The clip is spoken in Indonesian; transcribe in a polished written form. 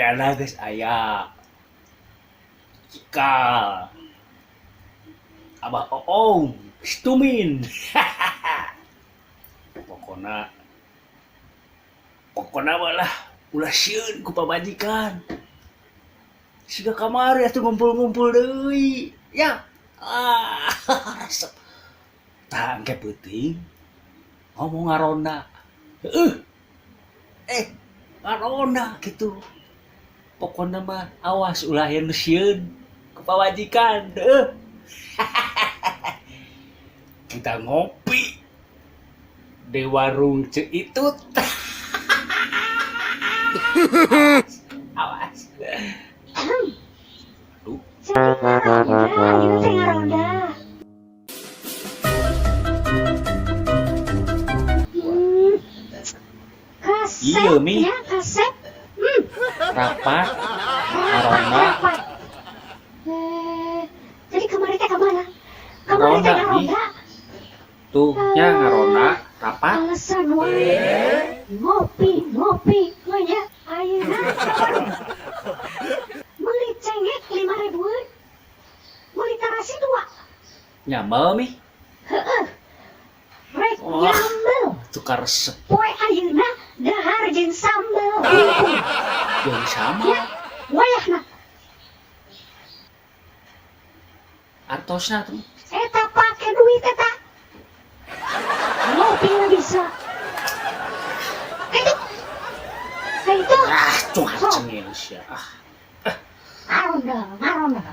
Pokoknya guys aya cikal Abah Oong Stumin. pokoknya pokoknya malah ulah sieun ku pamajikan siga kamari atuh ngumpul-ngumpul deui ya. Resep tah engke peuting ngomong ngaronda ngaronda gitu. Pokoknya mah awas ulah yang sieun ku pamajikan kita ngopi di warung Ceitut. Awas. Aduh. Jadi ngaronda. Iya Mi, Ya, kasep. rapat, ngaronda, Rapat. Jadi kemarin teh kemana? Kemarin teh ngaronda. tuh nya ngaronda, rapat. Alasan wae. Ngopi, nya ayeuna. Beli cengek 5.000-an. Beli tarasi 2. Nyambel Mi, Rek Wah. nyambel. tukar resep Poe ayeuna dahar jeung sambel. yang sama. Ya, wayahna. Artosna tuh. Eta pake duit eta. Ngopi nggak bisa. Itu. Tuh cengil sia. Ngaronda.